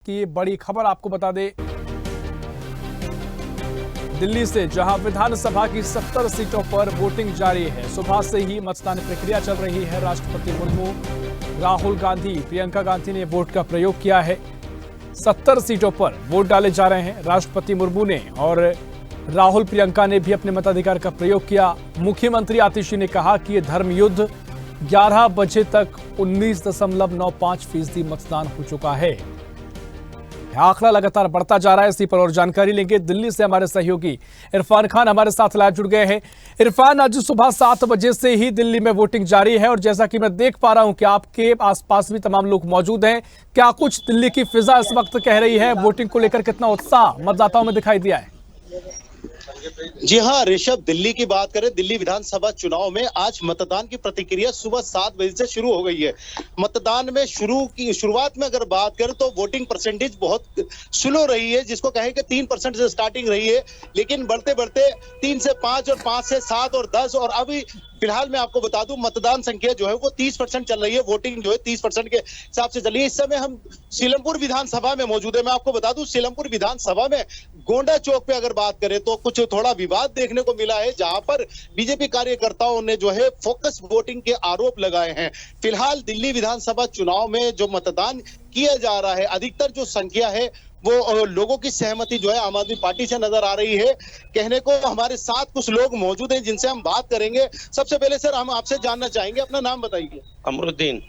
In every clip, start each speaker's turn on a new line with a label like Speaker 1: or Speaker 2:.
Speaker 1: की बड़ी खबर आपको बता दें, दिल्ली से जहां विधानसभा की 70 सीटों पर वोटिंग जारी है। सुबह से ही मतदान प्रक्रिया चल रही है। राष्ट्रपति मुर्मू, राहुल गांधी, प्रियंका गांधी ने वोट का प्रयोग किया है। 70 सीटों पर वोट डाले जा रहे हैं। राष्ट्रपति मुर्मू ने और राहुल, प्रियंका ने भी अपने मताधिकार का प्रयोग किया। मुख्यमंत्री आतिशी ने कहा कि यह धर्म युद्ध 11 बजे तक 19.95% मतदान हो चुका है। आंकड़ा लगातार बढ़ता जा रहा है। इसी पर और जानकारी लेंगे। दिल्ली से हमारे सहयोगी इरफान खान हमारे साथ लाइव जुड़ गए हैं। इरफान, आज सुबह 7 बजे से ही दिल्ली में वोटिंग जारी है और जैसा कि मैं देख पा रहा हूं कि आपके आसपास भी तमाम लोग मौजूद हैं। क्या कुछ दिल्ली की फिजा इस वक्त कह रही है? वोटिंग को लेकर कितना उत्साह मतदाताओं में दिखाई दिया है?
Speaker 2: जी हाँ ऋषभ, दिल्ली की बात करें, दिल्ली विधानसभा चुनाव में आज मतदान की प्रतिक्रिया सुबह 7 बजे से शुरू हो गई है। मतदान में शुरुआत में अगर बात करें तो वोटिंग परसेंटेज बहुत स्लो रही है, जिसको कहें कि 3% से स्टार्टिंग रही है, लेकिन बढ़ते बढ़ते 3 से 5 और 5 से 7 और 10 और अभी फिलहाल मैं आपको बता दूं मतदान संख्या जो है वो 30% चल रही है। वोटिंग जो है 30% के हिसाब से चल रही है। इस समय हम सीलमपुर विधानसभा में मौजूद है। मैं आपको बता दूं सीलमपुर विधानसभा में गोंडा चौक पे अगर बात करें तो कुछ थोड़ा विवाद देखने को मिला है, जहां पर बीजेपी कार्यकर्ताओं ने जो है फोकस वोटिंग के आरोप लगाए हैं। फिलहाल दिल्ली विधानसभा चुनाव में जो मतदान किया जा रहा है, अधिकतर जो संख्या है वो लोगों की सहमति जो है आम आदमी पार्टी से नजर आ रही है। कहने को हमारे साथ कुछ लोग मौजूद हैं जिनसे हम बात करेंगे। सबसे पहले सर हम आपसे जानना चाहेंगे, अपना नाम बताइए।
Speaker 3: अमरुद्दीन।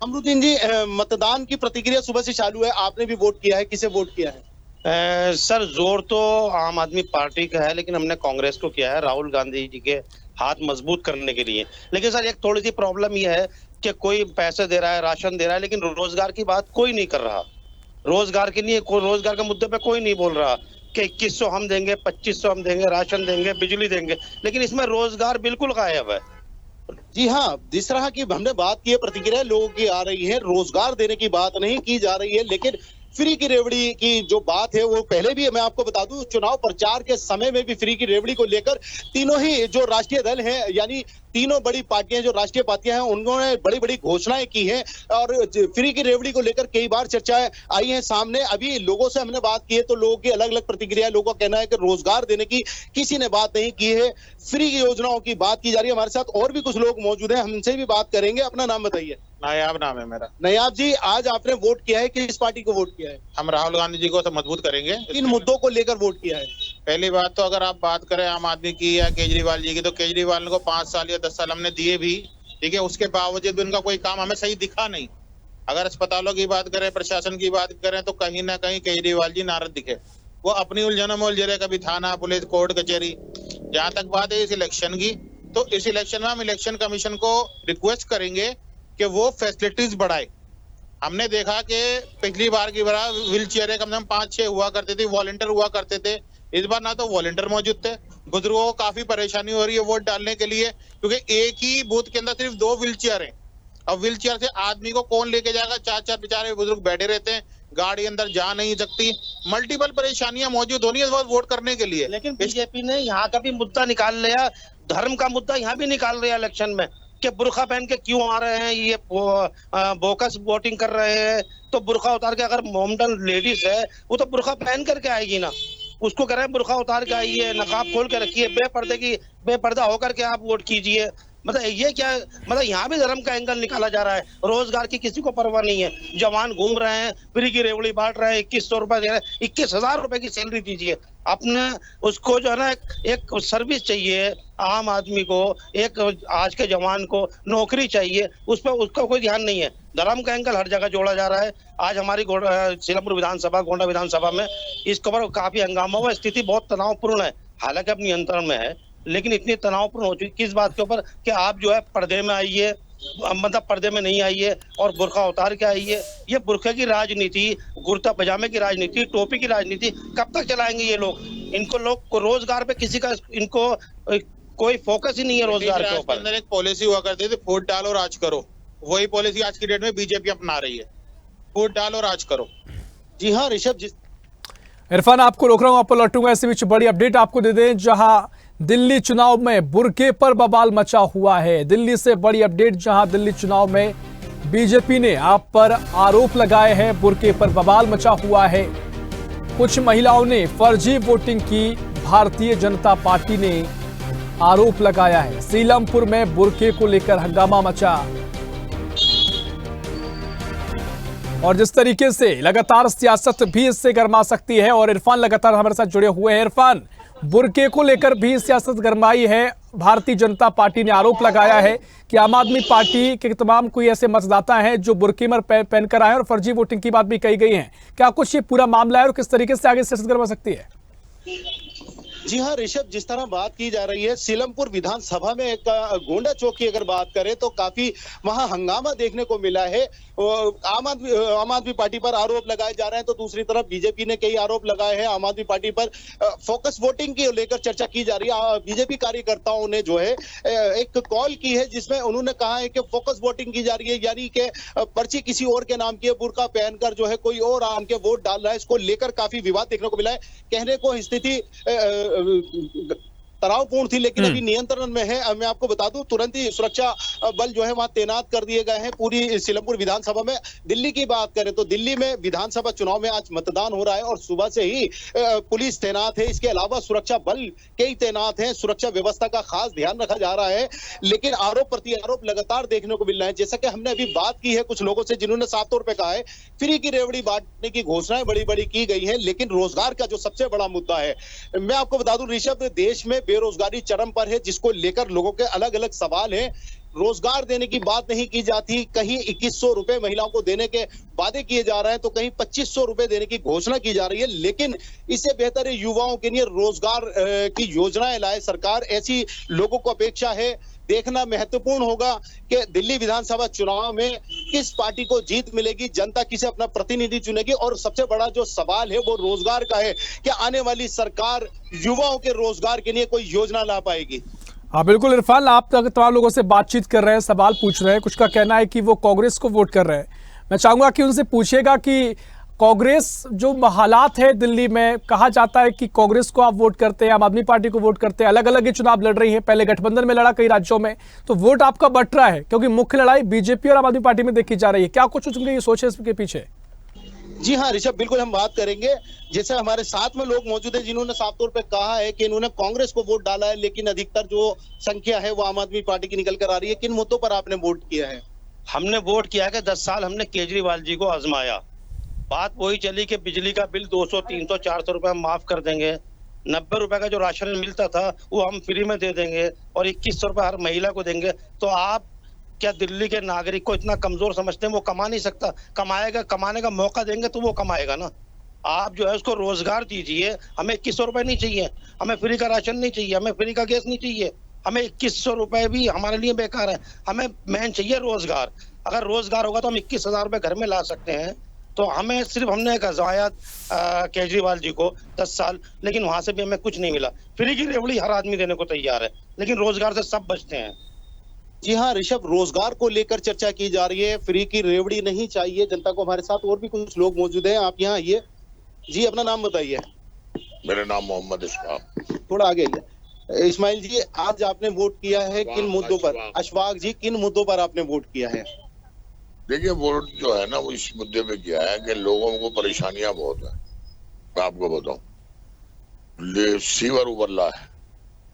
Speaker 2: अमरुद्दीन जी, मतदान की प्रतिक्रिया सुबह से चालू है, आपने भी वोट किया है, किसे वोट किया है?
Speaker 3: सर जोर तो आम आदमी पार्टी का है, लेकिन हमने कांग्रेस को किया है, राहुल गांधी जी के हाथ मजबूत करने के लिए। लेकिन सर एक थोड़ी सी प्रॉब्लम यह है कि कोई पैसे दे रहा है, राशन दे रहा है, लेकिन रोजगार की बात कोई नहीं कर रहा। रोजगार के लिए रोजगार के मुद्दे पे कोई नहीं बोल रहा कि 2100 हम देंगे, 2500 हम देंगे, राशन देंगे, बिजली देंगे, लेकिन इसमें रोजगार बिल्कुल गायब है।
Speaker 2: जी हाँ, जिस तरह की हमने बात की है, प्रतिक्रिया लोगों की आ रही है, रोजगार देने की बात नहीं की जा रही है, लेकिन फ्री की रेवड़ी की जो बात है वो पहले भी मैं आपको बता दूं चुनाव प्रचार के समय में भी फ्री की रेवड़ी को लेकर तीनों ही जो राष्ट्रीय दल हैं, यानी तीनों बड़ी पार्टियां जो राष्ट्रीय पार्टियां हैं, उन्होंने बड़ी बड़ी घोषणाएं की हैं और फ्री की रेवड़ी को लेकर कई बार चर्चाएं आई हैं सामने। अभी लोगों से हमने बात की है तो लोगों की अलग अलग प्रतिक्रिया, लोगों का कहना है कि रोजगार देने की किसी ने बात नहीं की है, फ्री की योजनाओं की बात की जा रही है। हमारे साथ और भी कुछ लोग मौजूद हैं, हमसे भी बात करेंगे। अपना नाम बताइए।
Speaker 4: नायाब नाम है मेरा।
Speaker 2: नायाब जी, आज आपने वोट किया है, किस पार्टी को वोट किया है?
Speaker 4: हम राहुल गांधी जी को तो मजबूत करेंगे।
Speaker 2: इन मुद्दों को लेकर वोट किया है?
Speaker 4: पहली बात तो अगर आप बात करें आम आदमी की या केजरीवाल जी की, तो केजरीवाल को 5 साल या 10 साल हमने दिए भी, ठीक है, उसके बावजूद भी उनका कोई काम हमें सही दिखा नहीं। अगर अस्पतालों की बात करें, प्रशासन की बात करें, तो कहीं ना कहीं केजरीवाल जी नारद दिखे। वो अपनी उलझनों में उलझे रहे, कभी थाना, पुलिस, कोर्ट, कचहरी। जहां तक बात है इस इलेक्शन की, तो इस इलेक्शन में हम इलेक्शन कमीशन को रिक्वेस्ट करेंगे कि वो फैसिलिटीज बढ़ाए। हमने देखा कि पिछली बार की बार व्हील चेयर कम से कम 5-6 हुआ करते थे, वॉलंटियर हुआ करते थे। इस बार ना तो वॉलंटियर मौजूद थे, बुजुर्गों को काफी परेशानी हो रही है वोट डालने के लिए, क्योंकि एक ही बूथ के अंदर सिर्फ 2 व्हील चेयर है। अब व्हील चेयर से आदमी को कौन लेके जाएगा? 4-4 बेचारे बुजुर्ग बैठे रहते हैं, गाड़ी अंदर जा नहीं सकती, मल्टीपल परेशानियां मौजूद होनी है इस बार वोट करने के लिए।
Speaker 3: लेकिन बीजेपी ने यहाँ का भी मुद्दा निकाल लिया, धर्म का मुद्दा यहाँ भी निकाल रहा है इलेक्शन में, कि बुर्खा पहन के क्यों आ रहे हैं, ये बोकस वोटिंग कर रहे हैं। तो बुर्खा उतार के, अगर मोमडन लेडीज है वो तो बुर्खा पहन करके आएगी ना, उसको कह रहे हैं बुर्खा उतार के आइए, नकाब खोल के रखिए, बेपर्दा होकर के आप वोट कीजिए। मतलब ये क्या, मतलब यहाँ भी धर्म का एंगल निकाला जा रहा है। रोजगार की किसी को परवाह नहीं है, जवान घूम रहे हैं, फ्री की रेवड़ी बांट रहे हैं, 2100 रुपए दे रहे हैं, 21,000 रुपए की सैलरी दीजिए। अपने उसको जो है ना एक सर्विस चाहिए आम आदमी को, एक आज के जवान को नौकरी चाहिए, उस पर उसका कोई ध्यान नहीं है। धर्म का एंगल हर जगह जोड़ा जा रहा है। आज हमारी सीलमपुर विधानसभा, गोंडा विधानसभा में इस खबर काफी हंगामा हुआ। स्थिति बहुत तनावपूर्ण है, हालांकि अब नियंत्रण में है, लेकिन इतनी तनावपूर्ण हो चुकी किस बात के ऊपर कि आप जो है पर्दे में आइए, मतलब पर्दे में नहीं आइए और बुर्का उतार के आइए। ये बुर्के की राजनीति, कुर्ता पजामे की राजनीति, टोपी की राजनीति कब तक चलाएंगे ये लोग? इनको लोग को रोजगार पे किसी का इनको कोई फोकस ही नहीं है रोजगार के ऊपर।
Speaker 4: अंदर एक पॉलिसी हुआ करती थी, वोट डालो राज करो, वही पॉलिसी आज की डेट में बीजेपी अपना रही है, वोट डालो राज करो।
Speaker 2: जी हाँ ऋषभ,
Speaker 1: इरफान आपको रोक रहा हूं, आपको लौटूंगा। इसी बीच बड़ी अपडेट आपको दे दें, जहां दिल्ली चुनाव में बुर्के पर बवाल मचा हुआ है। दिल्ली से बड़ी अपडेट, जहां दिल्ली चुनाव में बीजेपी ने आप पर आरोप लगाए हैं, बुर्के पर बवाल मचा हुआ है। कुछ महिलाओं ने फर्जी वोटिंग की, भारतीय जनता पार्टी ने आरोप लगाया है। सीलमपुर में बुर्के को लेकर हंगामा मचा और जिस तरीके से लगातार सियासत भी इससे गर्मा सकती है। और इरफान लगातार हमारे साथ जुड़े हुए हैं। इरफान, बुर्के को लेकर भी सियासत गरमाई है। भारतीय जनता पार्टी ने आरोप लगाया है कि आम आदमी पार्टी के तमाम कोई ऐसे मतदाता हैं जो बुर्के में पहनकर आए और फर्जी वोटिंग की बात भी कही गई है। क्या कुछ ये पूरा मामला है और किस तरीके से आगे सियासत गरमा सकती है?
Speaker 2: जी हाँ ऋषभ, जिस तरह बात की जा रही है सीलमपुर विधानसभा में एक गोंडा चौक की अगर बात करें तो काफी वहां हंगामा देखने को मिला है। आम आदमी पार्टी पर आरोप लगाए जा रहे हैं तो दूसरी तरफ बीजेपी ने कई आरोप लगाए हैं। आम आदमी पार्टी पर फोकस वोटिंग की लेकर चर्चा की जा रही है। बीजेपी कार्यकर्ताओं ने जो है एक कॉल की है जिसमें उन्होंने कहा है कि फोकस वोटिंग की जा रही है, यानी कि पर्ची किसी और के नाम की है, बुर्का पहनकर जो है कोई और आम के वोट डाल रहा है। इसको लेकर काफी विवाद देखने को मिला है। कहने को स्थिति तनावपूर्ण थी लेकिन अभी नियंत्रण में है। मैं आपको बता दूं तुरंत ही सुरक्षा बल जो है वहां तैनात कर दिए गए हैं पूरी सीलमपुर विधानसभा में। दिल्ली की बात करें तो दिल्ली में विधानसभा चुनाव में आज मतदान हो रहा है और सुबह से ही पुलिस तैनात है। इसके अलावा सुरक्षा बल कई तैनात हैं। सुरक्षा व्यवस्था का खास ध्यान रखा जा रहा है लेकिन आरोप प्रति आरोप लगातार देखने को मिल रहा है। जैसा कि हमने अभी बात की है कुछ लोगों से जिन्होंने साफ तौर पर कहा है फ्री की रेवड़ी बांटने की घोषणाएं बड़ी बड़ी की गई है लेकिन रोजगार का जो सबसे बड़ा मुद्दा है, मैं आपको बता दूं ऋषभ, देश में बेरोजगारी चरम पर है जिसको लेकर लोगों के अलग अलग सवाल हैं। रोजगार देने की बात नहीं की जाती, कहीं 2100 रुपए महिलाओं को देने के वादे किए जा रहे हैं तो कहीं 2500 रुपए देने की घोषणा की जा रही है। लेकिन इससे बेहतर है युवाओं के लिए रोजगार की योजनाएं लाए सरकार, ऐसी लोगों को अपेक्षा है। देखना महत्वपूर्ण होगा कि दिल्ली विधानसभा चुनाव में किस पार्टी को जीत मिलेगी, जनता किसे अपना प्रतिनिधि चुनेगी और सबसे बड़ा जो सवाल है वो रोजगार का है कि आने वाली सरकार युवाओं के रोजगार के लिए कोई योजना ला पाएगी।
Speaker 1: हाँ बिल्कुल इरफान, आप तमाम लोगों से बातचीत कर रहे हैं, सवाल पूछ रहे हैं, कुछ का कहना है कि वो कांग्रेस को वोट कर रहे हैं। मैं चाहूंगा कि उनसे पूछेगा कि कांग्रेस जो हालात है दिल्ली में, कहा जाता है कि कांग्रेस को आप वोट करते हैं, आम आदमी पार्टी को वोट करते हैं, अलग अलग ही चुनाव लड़ रही है। पहले गठबंधन में लड़ा कई राज्यों में, तो वोट आपका बट रहा है क्योंकि मुख्य लड़ाई बीजेपी और आम आदमी पार्टी में देखी जा रही है। क्या कुछ उनके ये सोच है इसके पीछे?
Speaker 2: जी हाँ ऋषभ, बिल्कुल हम बात करेंगे। जैसे हमारे साथ में लोग मौजूद हैं जिन्होंने साफ तौर पे कहा है कि इन्होंने कांग्रेस को वोट डाला है लेकिन अधिकतर जो संख्या है वो आम आदमी पार्टी की निकल कर आ रही है। किन मुद्दों पर आपने वोट किया है?
Speaker 3: हमने वोट किया है कि 10 साल हमने केजरीवाल जी को आजमाया। बात वही चली कि बिजली का बिल 200, 300, 400 रुपए हम माफ कर देंगे, 90 रुपए का जो राशन मिलता था वो हम फ्री में दे देंगे और 2100 रुपए हर महिला को देंगे। तो आप क्या दिल्ली के नागरिक को इतना कमजोर समझते हैं? वो कमा नहीं सकता, कमाएगा, कमाने का मौका देंगे तो वो कमाएगा ना। आप जो है उसको रोजगार दीजिए। हमें 2100 रुपए नहीं चाहिए, हमें फ्री का राशन नहीं चाहिए, हमें फ्री का गैस नहीं चाहिए, हमें 2100 रुपए भी हमारे लिए बेकार है। हमें मेन चाहिए रोजगार। अगर रोजगार होगा तो हम 21,000 रुपए घर में ला सकते हैं। तो हमें सिर्फ हमने आजमाया केजरीवाल जी को 10 साल, लेकिन वहां से भी हमें कुछ नहीं मिला। फ्री की रेवड़ी हर आदमी देने को तैयार है लेकिन रोजगार से सब बचते हैं।
Speaker 2: जी हाँ ऋषभ, रोजगार को लेकर चर्चा की जा रही है, फ्री की रेवड़ी नहीं चाहिए जनता को। हमारे साथ और भी कुछ लोग मौजूद हैं, आप यहाँ आइए। जी अपना नाम बताइए।
Speaker 5: मेरा नाम मोहम्मद इशफाक।
Speaker 2: थोड़ा आगे आइए। इस्माइल जी, आज आपने वोट किया है किन मुद्दों पर? अशफाक जी, किन मुद्दों पर आपने वोट किया है?
Speaker 5: देखिए, वोट जो है ना वो इस मुद्दे पे किया है कि लोगों को परेशानियां बहुत है। मैं आपको बताऊं, सीवर उबला है,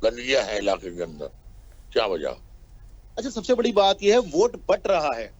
Speaker 5: गंदगियां है इलाके के अंदर, क्या वजह?
Speaker 2: अच्छा, सबसे बड़ी बात यह है वोट बट रहा है।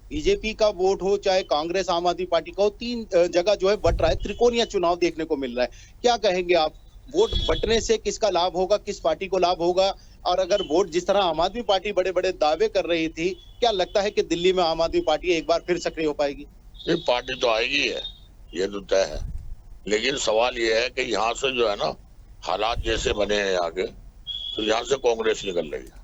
Speaker 2: बीजेपी का वोट हो चाहे कांग्रेस आम आदमी पार्टी का हो, 3 जगह जो है बट रहा है। त्रिकोणीय चुनाव देखने को मिल रहा है। क्या कहेंगे आप, वोट बटने से किसका लाभ होगा, किस पार्टी को लाभ होगा? और अगर वोट जिस तरह आम आदमी पार्टी बड़े बड़े दावे कर रही थी, क्या लगता है कि दिल्ली में आम आदमी पार्टी एक बार फिर सक्रिय हो पाएगी?
Speaker 5: ये पार्टी तो आएगी है, ये तो तय है, लेकिन सवाल ये है कि यहाँ से जो है ना हालात जैसे बने हैं आगे, तो यहाँ से कांग्रेस निकल रही है।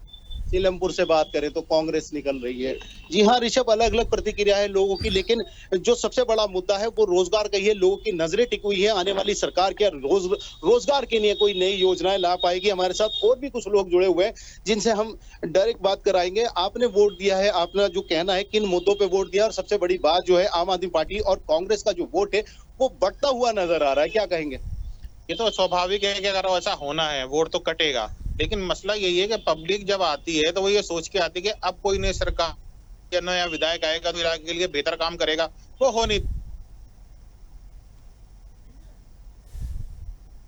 Speaker 2: सीलमपुर से बात करें तो कांग्रेस निकल रही है। जी हाँ ऋषभ, अलग अलग प्रतिक्रिया है लोगों की, लेकिन जो सबसे बड़ा मुद्दा है वो रोजगार का ही है। लोगों की नजरें टिकी हुई है आने वाली सरकार के रोजगार के लिए कोई नई योजनाएं ला पाएगी। हमारे साथ और भी कुछ लोग जुड़े हुए हैं जिनसे हम डायरेक्ट बात कराएंगे। आपने वोट दिया है, आपने जो कहना है किन मुद्दों पे वोट दिया, और सबसे बड़ी बात जो है आम आदमी पार्टी और कांग्रेस का जो वोट है वो बढ़ता हुआ नजर आ रहा है, क्या कहेंगे?
Speaker 4: ये तो स्वाभाविक है कि अगर ऐसा होना है वोट तो कटेगा, लेकिन मसला यही है कि पब्लिक जब आती है तो वो ये सोच के आती है कि अब कोई नई सरकार कि नया विधायक आएगा तो इलाके के लिए बेहतर काम करेगा, वो हो नहीं।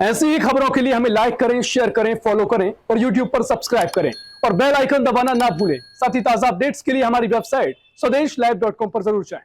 Speaker 1: ऐसी ही खबरों के लिए हमें लाइक करें, शेयर करें, फॉलो करें और यूट्यूब पर सब्सक्राइब करें और बेल आइकन दबाना ना भूलें। साथ ही ताजा अपडेट्स के लिए हमारी वेबसाइट swdeshlive.com पर जरूर जाएं।